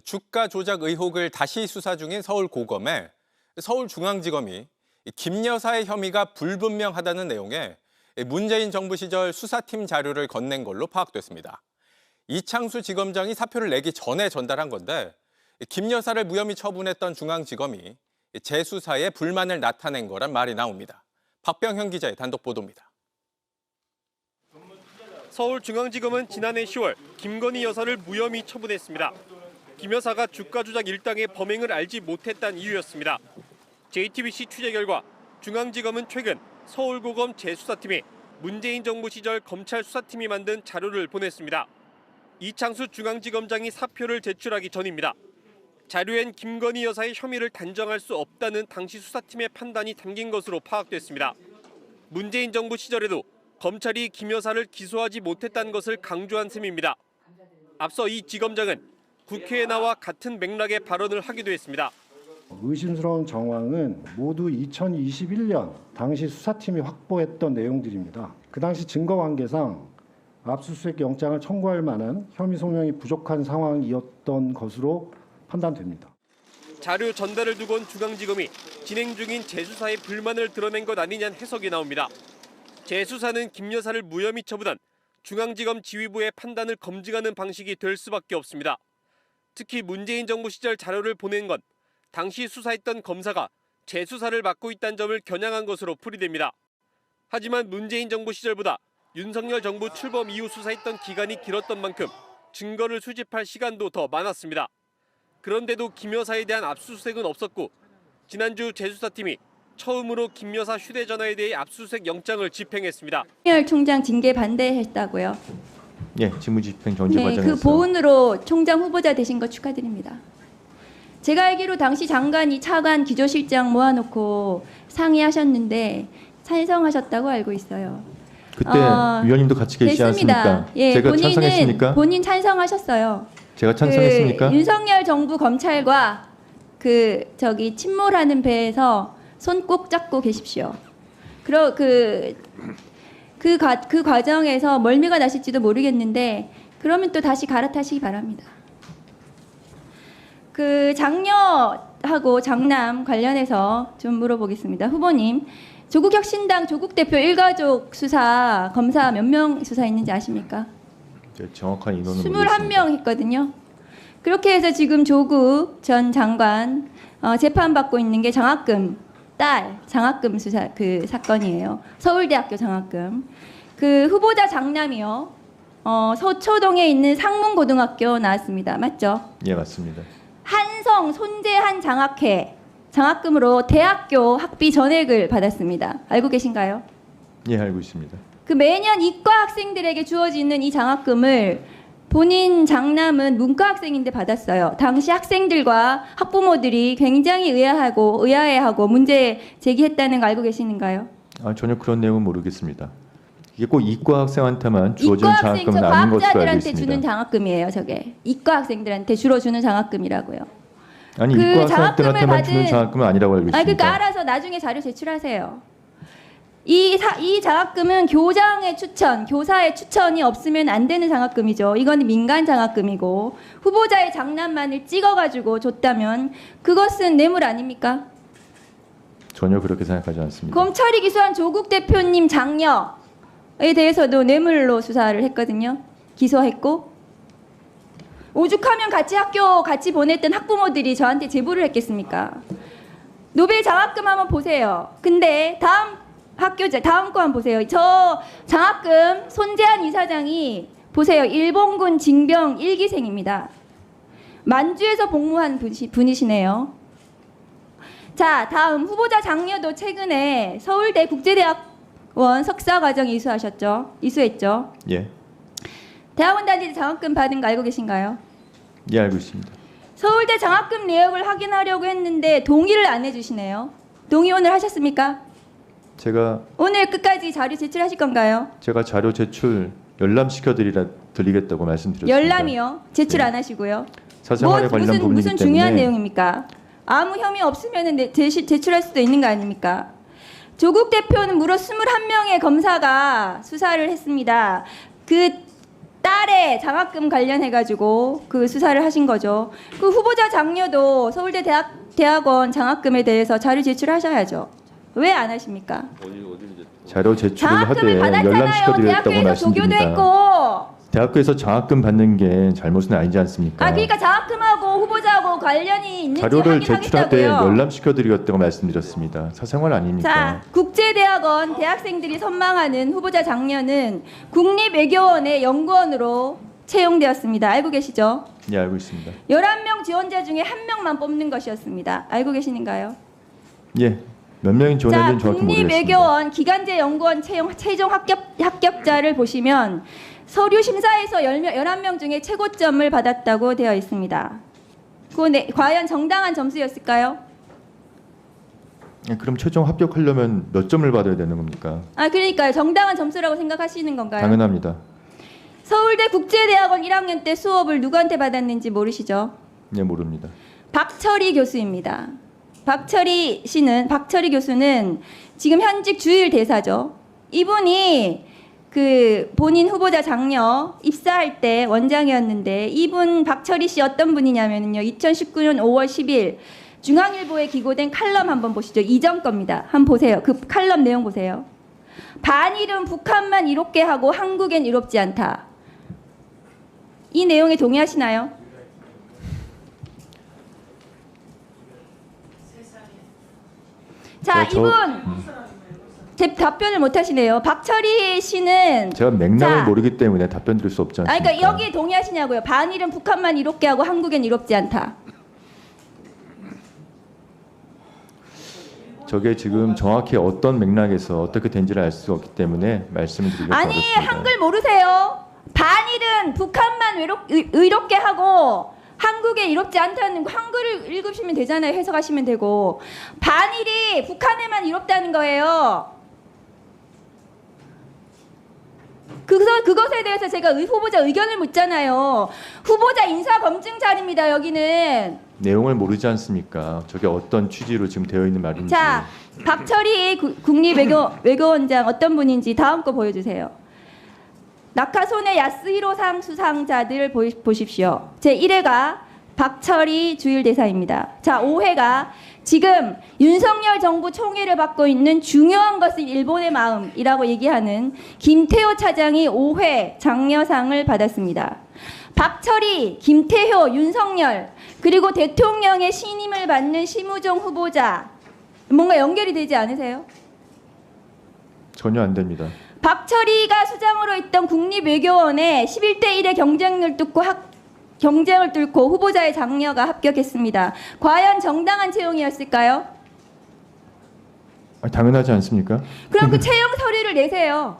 주가 조작 의혹을 다시 수사 중인 서울고검에 서울중앙지검이 김 여사의 혐의가 불분명하다는 내용의 문재인 정부 시절 수사팀 자료를 건넨 걸로 파악됐습니다. 이창수 지검장이 사표를 내기 전에 전달한 건데 김 여사를 무혐의 처분했던 중앙지검이 재수사에 불만을 나타낸 거란 말이 나옵니다. 박병현 기자의 단독 보도입니다. 서울중앙지검은 지난해 10월 김건희 여사를 무혐의 처분했습니다. 김 여사가 주가 조작 일당의 범행을 알지 못했다는 이유였습니다. JTBC 취재 결과 중앙지검은 최근 서울고검 재수사팀이 문재인 정부 시절 검찰 수사팀이 만든 자료를 보냈습니다. 이창수 중앙지검장이 사표를 제출하기 전입니다. 자료엔 김건희 여사의 혐의를 단정할 수 없다는 당시 수사팀의 판단이 담긴 것으로 파악됐습니다. 문재인 정부 시절에도 검찰이 김 여사를 기소하지 못했다는 것을 강조한 셈입니다. 앞서 이 지검장은 국회에 나와 같은 맥락의 발언을 하기도 했습니다. 의심스러운 정황은 모두 2021년 당시 수사팀이 확보했던 내용들입니다. 그 당시 증거 관계상 압수수색 영장을 청구할 만한 혐의 소명이 부족한 상황이었던 것으로 판단됩니다. 자료 전달을 두고는 중앙지검이 진행 중인 재수사에 불만을 드러낸 것 아니냐는 해석이 나옵니다. 재수사는 김 여사를 무혐의 처분한 중앙지검 지휘부의 판단을 검증하는 방식이 될 수밖에 없습니다. 특히 문재인 정부 시절 자료를 보낸 건 당시 수사했던 검사가 재수사를 맡고 있다는 점을 겨냥한 것으로 풀이됩니다. 하지만 문재인 정부 시절보다 윤석열 정부 출범 이후 수사했던 기간이 길었던 만큼 증거를 수집할 시간도 더 많았습니다. 그런데도 김 여사에 대한 압수수색은 없었고 지난주 재수사팀이 처음으로 김 여사 휴대전화에 대해 압수수색 영장을 집행했습니다. 윤석열 총장 징계 반대했다고요? 예, 직무집행 정지 과정에서. 그 보훈으로 총장 후보자 되신 거 축하드립니다. 제가 알기로 당시 장관이 차관 기조실장 모아놓고 상의하셨는데 찬성하셨다고 알고 있어요. 그때 위원님도 같이 계시지 않습니까? 예, 제가 찬성했습니까? 본인 찬성하셨어요. 제가 찬성했습니까? 윤석열 정부 검찰과 침몰하는 배에서 손 꼭 잡고 계십시오. 그 과정에서 멀미가 나실지도 모르겠는데 그러면 또 다시 갈아타시기 바랍니다. 장녀하고 장남 관련해서 좀 물어보겠습니다. 후보님, 조국혁신당 조국 대표 일가족 수사 검사 몇 명 수사했는지 아십니까? 정확한 인원은 21명 했거든요. 그렇게 해서 지금 조국 전 장관 재판받고 있는 게 장학금, 딸 장학금 수사 사건이에요. 서울대학교 장학금. 후보자 장남이요. 서초동에 있는 상문고등학교 나왔습니다. 맞죠? 예, 맞습니다. 한성 손재한 장학금으로 대학교 학비 전액을 받았습니다. 알고 계신가요? 예, 알고 있습니다. 매년 이과 학생들에게 주어지는 이 장학금을 본인 장남은 문과 학생인데 받았어요. 당시 학생들과 학부모들이 굉장히 의아해하고 문제 제기했다는 거 알고 계시는가요? 전혀 그런 내용은 모르겠습니다. 이게 꼭 이과 학생한테만 주어지는 장학금은 아닌 것으로 알고 과학자들한테 있습니다. 주는 장학금이에요. 저게 이과 학생들한테 주로 주는 장학금이라고요. 아니, 이과 학생들한테만 주는 장학금은 아니라고 알고 있습니다. 그러니까 알아서 나중에 자료 제출하세요. 이 장학금은 교장의 추천, 교사의 추천이 없으면 안 되는 장학금이죠. 이건 민간 장학금이고 후보자의 장남만을 찍어가지고 줬다면 그것은 뇌물 아닙니까? 전혀 그렇게 생각하지 않습니다. 검찰이 기소한 조국 대표님 장녀에 대해서도 뇌물로 수사를 했거든요. 기소했고 오죽하면 학교 같이 보냈던 학부모들이 저한테 제보를 했겠습니까? 노벨 장학금 한번 보세요. 근데 다음 거 한번 보세요. 저 장학금 손재한 이사장이 보세요. 일본군 징병 1기생입니다. 만주에서 복무한 분이시네요. 자, 다음 후보자 장녀도 최근에 서울대 국제대학원 석사과정 이수했죠. 예. 대학원 다닐 때 장학금 받은 거 알고 계신가요? 예, 알고 있습니다. 서울대 장학금 내역을 확인하려고 했는데 동의를 안 해주시네요. 동의 오늘 하셨습니까? 오늘 끝까지 자료 제출하실 건가요? 제가 자료 제출 열람시켜드리겠다고 말씀드렸습니다. 열람이요? 제출 안 하시고요? 사생활에 관련 부분이기 때문에 무슨 중요한 내용입니까? 아무 혐의 없으면 제출할 수도 있는 거 아닙니까? 조국 대표는 무려 21명의 검사가 수사를 했습니다. 딸의 장학금 관련해가지고 그 수사를 하신 거죠. 그 후보자 장녀도 서울대 대학원 장학금에 대해서 자료 제출하셔야죠. 왜 안 하십니까? 자료 제출을 장학금을 하되 받았잖아요. 열람시켜드렸다고 대학교에서 조교도 말씀드립니다. 했고. 대학교에서 장학금 받는 게 잘못은 아니지 않습니까? 그러니까 장학금하고 후보자하고 관련이 있는지 자료를 제출하되 확인하겠다고요. 열람시켜드렸다고 말씀드렸습니다. 사생활 아닙니까? 자, 국제대학원 대학생들이 선망하는 후보자 장녀는 국립외교원의 연구원으로 채용되었습니다. 알고 계시죠? 예, 알고 있습니다. 11명 지원자 중에 1명만 뽑는 것이었습니다. 알고 계시는가요? 예, 몇 명이 자, 지원했는지 정확히 모르겠습니다. 국립외교원 기간제 연구원 최종 합격자를 보시면 서류 심사에서 11명 중에 최고점을 받았다고 되어 있습니다. 과연 정당한 점수였을까요? 예, 그럼 최종 합격하려면 몇 점을 받아야 되는 겁니까? 그러니까요. 정당한 점수라고 생각하시는 건가요? 당연합니다. 서울대 국제대학원 1학년 때 수업을 누구한테 받았는지 모르시죠? 예, 모릅니다. 박철희 교수입니다. 박철희 교수는 지금 현직 주일 대사죠. 이분이 그 본인 후보자 장녀 입사할 때 원장이었는데, 이분 박철희 씨 어떤 분이냐면요. 2019년 5월 10일 중앙일보에 기고된 칼럼 한번 보시죠. 이전 겁니다. 한번 보세요. 그 칼럼 내용 보세요. 반일은 북한만 이롭게 하고 한국엔 이롭지 않다. 이 내용에 동의하시나요? 자, 이분 제 답변을 못 하시네요. 박철희 씨는 제가 맥락을 자, 모르기 때문에 답변 드릴 수 없지 않습니까? 그러니까 여기에 동의하시냐고요. 반일은 북한만 이롭게 하고 한국엔 이롭지 않다. 저게 지금 정확히 어떤 맥락에서 어떻게 된지를 알 수 없기 때문에 말씀을 드리기 아니, 어렵습니다. 한글 모르세요? 반일은 북한만 의롭게 하고 한국에 이롭지 않다는 거 한글을 읽으시면 되잖아요. 해석하시면 되고. 반일이 북한에만 이롭다는 거예요. 그것에 대해서 제가 후보자 의견을 묻잖아요. 후보자 인사 검증 자리입니다. 여기는. 내용을 모르지 않습니까? 저게 어떤 취지로 지금 되어 있는 말인지. 자, 박철희 국립외교원장 어떤 분인지 다음 거 보여주세요. 낙하손의 야스히로상 수상자들 보십시오. 제1회가 박철희 주일대사입니다. 자, 5회가 지금 윤석열 정부 총애를 받고 있는 중요한 것은 일본의 마음이라고 얘기하는 김태호 차장이 5회 장려상을 받았습니다. 박철희, 김태효, 윤석열, 그리고 대통령의 신임을 받는 심우정 후보자, 뭔가 연결이 되지 않으세요? 전혀 안 됩니다. 박철희가 수장으로 있던 국립외교원에 11대 1의 경쟁을 뚫고 후보자의 장녀가 합격했습니다. 과연 정당한 채용이었을까요? 당연하지 않습니까? 그럼 그 채용 서류를 내세요.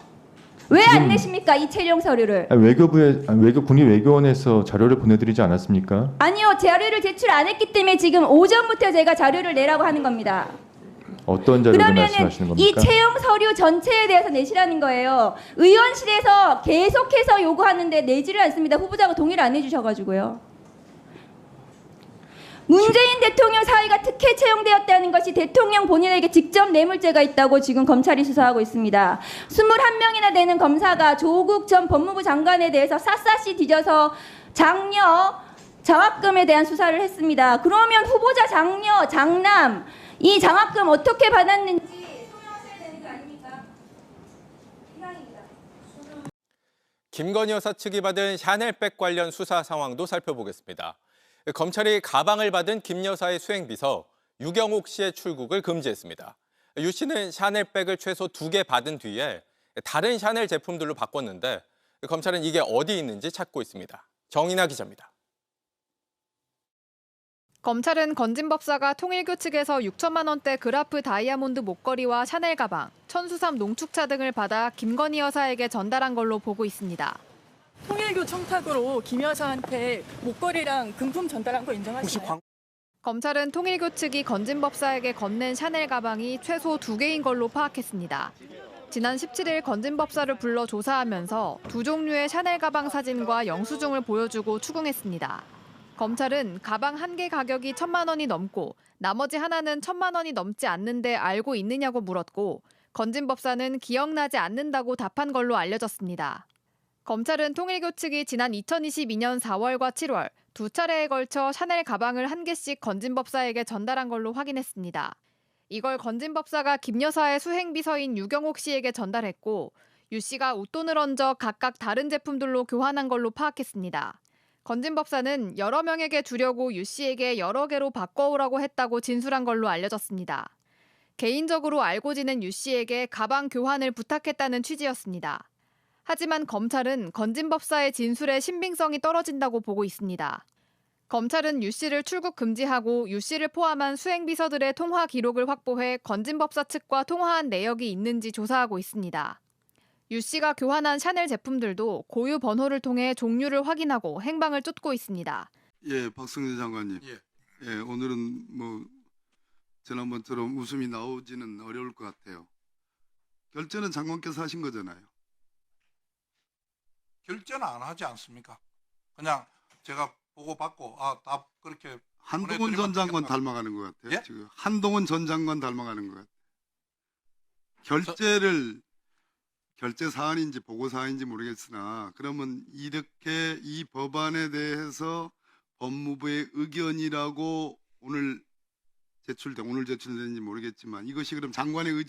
왜 안 내십니까? 이 채용 서류를. 국립외교원에서 자료를 보내드리지 않았습니까? 아니요. 자료를 제출 안 했기 때문에 지금 오전부터 제가 자료를 내라고 하는 겁니다. 어떤 자료를 그러면은 말씀하시는 이 겁니까? 채용 서류 전체에 대해서 내시라는 거예요. 의원실에서 계속해서 요구하는데 내지를 않습니다. 후보자가 동의를 안 해주셔가지고요. 문재인 대통령 사위가 특혜 채용되었다는 것이 대통령 본인에게 직접 뇌물죄가 있다고 지금 검찰이 수사하고 있습니다. 21명이나 되는 검사가 조국 전 법무부 장관에 대해서 샅샅이 뒤져서 장녀 장학금에 대한 수사를 했습니다. 그러면 후보자 장녀, 장남 이 장학금 어떻게 받았는지 소명하셔야 되는 거 아닙니까? 이상입니다. 김건희 여사 측이 받은 샤넬백 관련 수사 상황도 살펴보겠습니다. 검찰이 가방을 받은 김 여사의 수행비서 유경옥 씨의 출국을 금지했습니다. 유 씨는 샤넬백을 최소 2개 받은 뒤에 다른 샤넬 제품들로 바꿨는데 검찰은 이게 어디 있는지 찾고 있습니다. 정인아 기자입니다. 검찰은 건진 법사가 통일교 측에서 6천만 원대 그라프 다이아몬드 목걸이와 샤넬 가방, 천수삼 농축차 등을 받아 김건희 여사에게 전달한 걸로 보고 있습니다. 통일교 청탁으로 김 여사한테 목걸이랑 금품 전달한 거 인정하시나요? 검찰은 통일교 측이 건진 법사에게 건넨 샤넬 가방이 최소 2개인 걸로 파악했습니다. 지난 17일 건진 법사를 불러 조사하면서 두 종류의 샤넬 가방 사진과 영수증을 보여주고 추궁했습니다. 검찰은 가방 1개 가격이 1,000만 원이 넘고 나머지 하나는 1,000만 원이 넘지 않는데 알고 있느냐고 물었고 건진 법사는 기억나지 않는다고 답한 걸로 알려졌습니다. 검찰은 통일교 측이 지난 2022년 4월과 7월 두 차례에 걸쳐 샤넬 가방을 한 개씩 건진법사에게 전달한 걸로 확인했습니다. 이걸 건진법사가 김 여사의 수행비서인 유경옥 씨에게 전달했고 유 씨가 웃돈을 얹어 각각 다른 제품들로 교환한 걸로 파악했습니다. 건진법사는 여러 명에게 주려고 유 씨에게 여러 개로 바꿔오라고 했다고 진술한 걸로 알려졌습니다. 개인적으로 알고 지낸 유 씨에게 가방 교환을 부탁했다는 취지였습니다. 하지만 검찰은 건진법사의 진술의 신빙성이 떨어진다고 보고 있습니다. 검찰은 유 씨를 출국 금지하고 유 씨를 포함한 수행비서들의 통화 기록을 확보해 건진법사 측과 통화한 내역이 있는지 조사하고 있습니다. 유 씨가 교환한 샤넬 제품들도 고유 번호를 통해 종류를 확인하고 행방을 쫓고 있습니다. 예, 박성재 장관님. 예, 오늘은 뭐 지난번처럼 웃음이 나오지는 어려울 것 같아요. 결제는 장관께서 하신 거잖아요. 결제는 안 하지 않습니까? 그냥 제가 보고 받고 다 그렇게 한동훈 전 장관 닮아가는 것 같아요. 예? 지금 한동훈 전 장관 닮아가는 것 같아요. 결제 사안인지 보고 사안인지 모르겠으나 그러면 이렇게 이 법안에 대해서 법무부의 의견이라고 오늘 제출된지 모르겠지만 이것이 그럼 장관의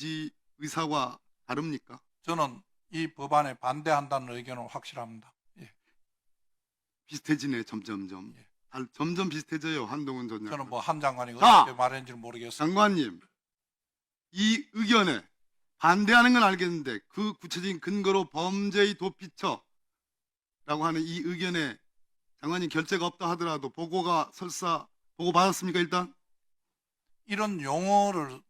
의사와 다릅니까? 저는 이 법안에 반대한다는 의견은 확실합니다. 예. 비슷해지네 점점점. 예. 점점 비슷해져요 한동훈 전 장관. 저는 뭐 한 장관이 자, 어떻게 말했는지 모르겠습니다. 장관님 이 의견에 반대하는 건 알겠는데 그 구체적인 근거로 범죄의 도피처라고 하는 이 의견에 장관님 결재가 없다 하더라도 보고 받았습니까 일단? 이런 용어를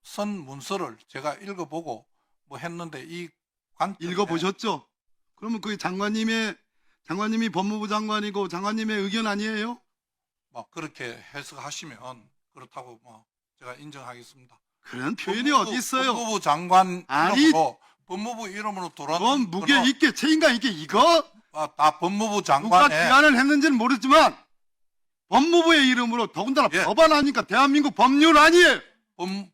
쓴 문서를 제가 읽어보고 뭐 했는데 이 관점에 읽어보셨죠? 그러면 그게 장관님이 법무부 장관이고 장관님의 의견 아니에요? 뭐 그렇게 해석하시면 그렇다고 뭐 제가 인정하겠습니다. 그런 표현이 어디 있어요? 법무부 장관 아니, 이름으로 법무부 이름으로 그건 돌아온 무게 있게 책임감 있게 이거 다 법무부 누가 장관의 기한을 했는지는 모르지만 법무부의 이름으로 더군다나 예. 법안 아니까 대한민국 법률 아니에요.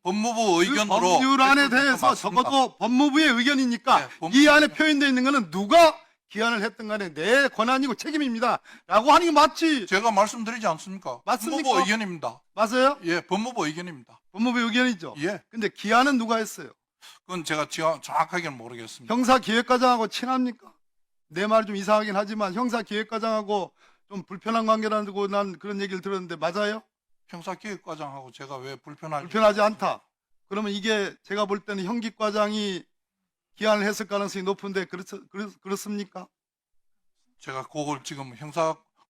법무부 의견으로 그 법률안에 제출된 거 대해서 맞습니다. 적어도 법무부의 의견이니까 네, 법무부 이 안에 표현되어 있는 것은 누가 기한을 했든 간에 내 권한이고 책임입니다 라고 하는 게 맞지. 제가 말씀드리지 않습니까? 맞습니까? 법무부 의견입니다. 맞아요? 예, 법무부 의견입니다. 법무부의 의견이죠. 예, 근데 기한은 누가 했어요? 그건 제가 정확하게는 모르겠습니다. 형사기획과장하고 친합니까? 내 말 좀 이상하긴 하지만 형사기획과장하고 좀 불편한 관계라고 난 그런 얘기를 들었는데 맞아요? 형사기획과장하고 제가 왜 불편하지? 불편하지 않다. 그러면 이게 제가 볼 때는 형기과장이 기한을 했을 가능성이 높은데 그렇습니까? 제가 그걸 지금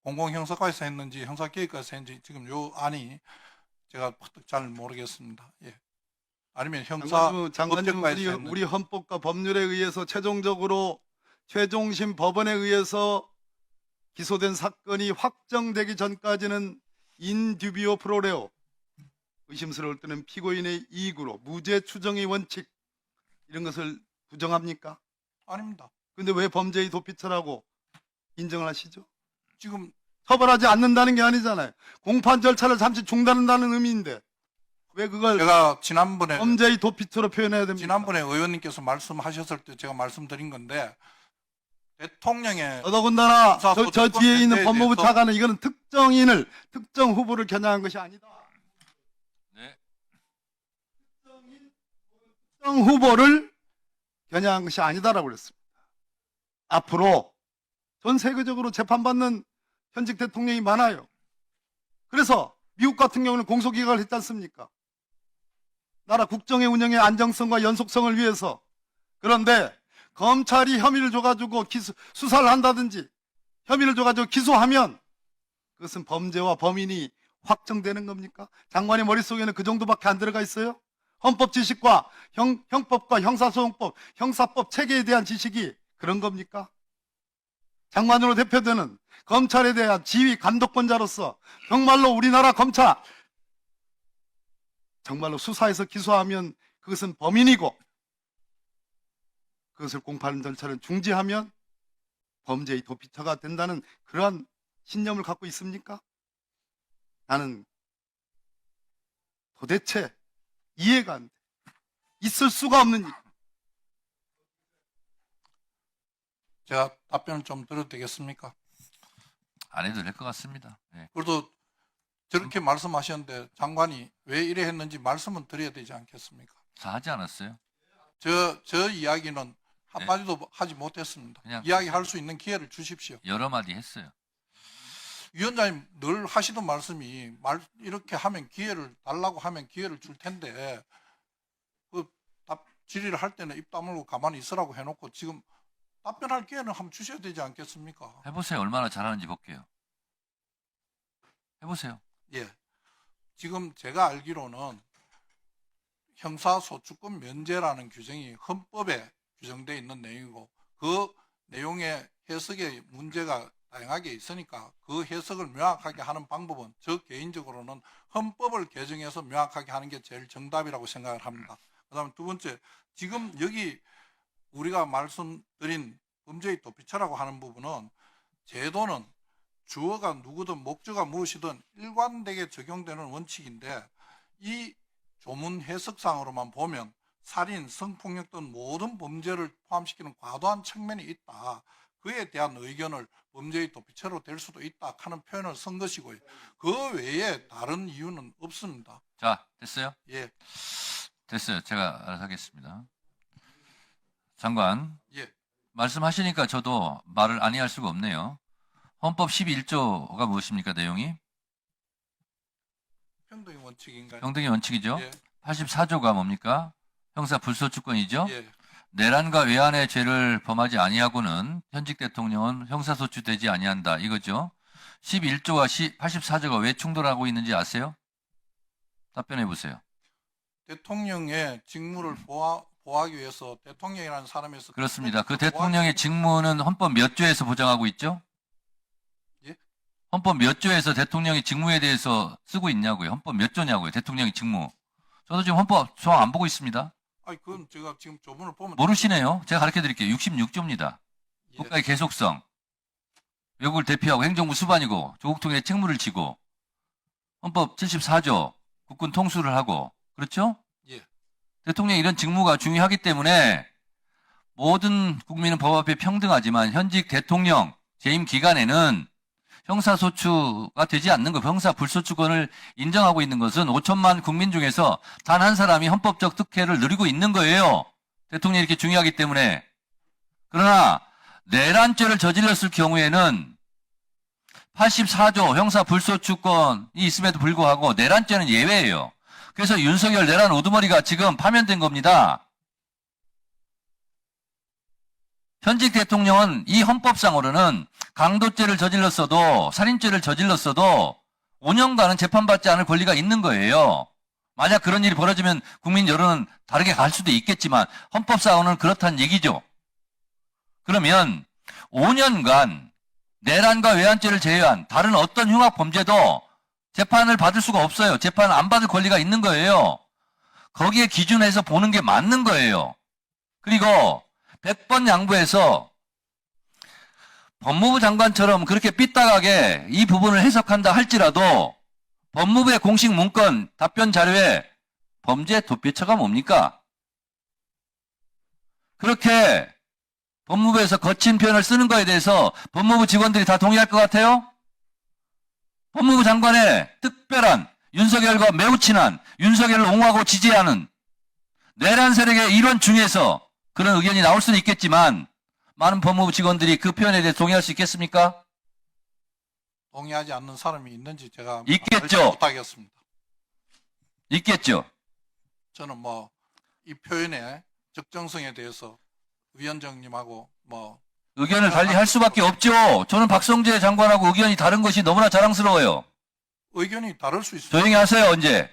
공공형사과에서 했는지 형사기획과에서 했는지 지금 요 안이 제가 잘 모르겠습니다. 예. 아니면 장관님 우리 헌법과 법률에 의해서 최종심 법원에 의해서 기소된 사건이 확정되기 전까지는 인듀비오 프로레오 의심스러울 때는 피고인의 이익으로 무죄 추정의 원칙 이런 것을 부정합니까? 아닙니다. 근데 왜 범죄의 도피처라고 인정을 하시죠? 지금 처벌하지 않는다는 게 아니잖아요. 공판 절차를 잠시 중단한다는 의미인데 왜 그걸 제가 지난번에 범죄의 도피처로 표현해야 됩니까? 지난번에 의원님께서 말씀하셨을 때 제가 말씀드린 건데 대통령의 더더군다나 저 뒤에 있는 대해서 법무부 차관은 이거는 특정 후보를 겨냥한 것이 아니다. 네. 특정 후보를 겨냥한 것이 아니다라고 그랬습니다. 앞으로 전 세계적으로 재판받는 현직 대통령이 많아요. 그래서 미국 같은 경우는 공소기각을 했지 않습니까? 나라 국정의 운영의 안정성과 연속성을 위해서. 그런데 검찰이 혐의를 줘가지고 수사를 한다든지 혐의를 줘가지고 기소하면 그것은 범죄와 범인이 확정되는 겁니까? 장관의 머릿속에는 그 정도밖에 안 들어가 있어요? 헌법 지식과 형법과 형사소송법, 형사법 체계에 대한 지식이 그런 겁니까? 장관으로 대표되는 검찰에 대한 지휘 감독권자로서 정말로 우리나라 검찰 정말로 수사해서 기소하면 그것은 범인이고 그것을 공판 절차를 중지하면 범죄의 도피처가 된다는 그러한 신념을 갖고 있습니까? 나는 도대체 이해가 안 돼. 있을 수가 없는 일. 제가 답변을 좀 드려도 되겠습니까? 안 해도 될 것 같습니다. 네. 그래도 저렇게 말씀하셨는데 장관이 왜 이래 했는지 말씀은 드려야 되지 않겠습니까? 다 하지 않았어요? 저 이야기는 한마디도 하지 못했습니다. 그냥 이야기할 수 있는 기회를 주십시오. 여러 마디 했어요. 위원장님 늘 하시던 말씀이 이렇게 하면 기회를 달라고 하면 기회를 줄 텐데 그 질의를 할 때는 입 다물고 가만히 있으라고 해놓고 지금 답변할 기회는 한번 주셔야 되지 않겠습니까? 해보세요. 얼마나 잘하는지 볼게요. 해보세요. 예. 지금 제가 알기로는 형사소추권 면제라는 규정이 헌법에 규정되어 있는 내용이고 그 내용의 해석에 문제가 다양하게 있으니까 그 해석을 명확하게 하는 방법은 저 개인적으로는 헌법을 개정해서 명확하게 하는 게 제일 정답이라고 생각을 합니다. 그다음에 두 번째, 지금 여기 우리가 말씀드린 범죄의 도피처라고 하는 부분은 제도는 주어가 누구든 목적가 무엇이든 일관되게 적용되는 원칙인데 이 조문 해석상으로만 보면 살인, 성폭력 등 모든 범죄를 포함시키는 과도한 측면이 있다. 그에 대한 의견을 범죄의 도피처로 될 수도 있다 하는 표현을 쓴 것이고요. 그 외에 다른 이유는 없습니다. 자, 됐어요? 예. 됐어요. 제가 알아서 하겠습니다. 장관, 예. 말씀하시니까 저도 말을 아니할 수가 없네요. 헌법 11조가 무엇입니까, 내용이? 평등의 원칙인가요? 평등의 원칙이죠. 예. 84조가 뭡니까? 형사 불소추권이죠. 예. 내란과 외환의 죄를 범하지 아니하고는 현직 대통령은 형사소추되지 아니한다. 이거죠. 11조와 84조가 왜 충돌하고 있는지 아세요? 답변해 보세요. 대통령의 직무를 보호하기 위해서 대통령이라는 사람에서 그렇습니다. 그 대통령의 직무는 헌법 몇 조에서 보장하고 있죠? 예? 헌법 몇 조에서 대통령의 직무에 대해서 쓰고 있냐고요. 헌법 몇 조냐고요. 대통령의 직무. 저도 지금 헌법 조항 안 보고 있습니다. 아니 그건 제가 지금 조문을 보면 모르시네요. 제가 가르쳐 드릴게요. 66조입니다. 예. 국가의 계속성. 외국을 대표하고 행정부 수반이고 조국 통일의 책무를 지고 헌법 74조 국군 통수를 하고 그렇죠? 예. 대통령이 이런 직무가 중요하기 때문에 모든 국민은 법 앞에 평등하지만 현직 대통령 재임 기간에는 형사소추가 되지 않는 것, 형사불소추권을 인정하고 있는 것은 5천만 국민 중에서 단 한 사람이 헌법적 특혜를 누리고 있는 거예요. 대통령이 이렇게 중요하기 때문에. 그러나 내란죄를 저질렀을 경우에는 84조 형사불소추권이 있음에도 불구하고 내란죄는 예외예요. 그래서 윤석열 내란 우두머리가 지금 파면된 겁니다. 현직 대통령은 이 헌법상으로는 강도죄를 저질렀어도 살인죄를 저질렀어도 5년간은 재판받지 않을 권리가 있는 거예요. 만약 그런 일이 벌어지면 국민 여론은 다르게 갈 수도 있겠지만 헌법상으로는 그렇다는 얘기죠. 그러면 5년간 내란과 외환죄를 제외한 다른 어떤 흉악 범죄도 재판을 받을 수가 없어요. 재판을 안 받을 권리가 있는 거예요. 거기에 기준해서 보는 게 맞는 거예요. 그리고 100번 양보해서 법무부 장관처럼 그렇게 삐딱하게 이 부분을 해석한다 할지라도 법무부의 공식 문건 답변 자료에 범죄 도피처가 뭡니까? 그렇게 법무부에서 거친 표현을 쓰는 거에 대해서 법무부 직원들이 다 동의할 것 같아요? 법무부 장관의 특별한 윤석열과 매우 친한 윤석열을 옹호하고 지지하는 내란 세력의 일원 중에서 그런 의견이 나올 수는 있겠지만 많은 법무부 직원들이 그 표현에 대해 동의할 수 있겠습니까? 동의하지 않는 사람이 있는지 제가 있겠죠. 못하겠습니다. 있겠죠. 저는 뭐 이 표현의 적정성에 대해서 위원장님하고 뭐 의견을 달리 할 수밖에 없죠. 저는 박성재 장관하고 의견이 다른 것이 너무나 자랑스러워요. 의견이 다를 수 있습니다. 조용히 하세요, 언제.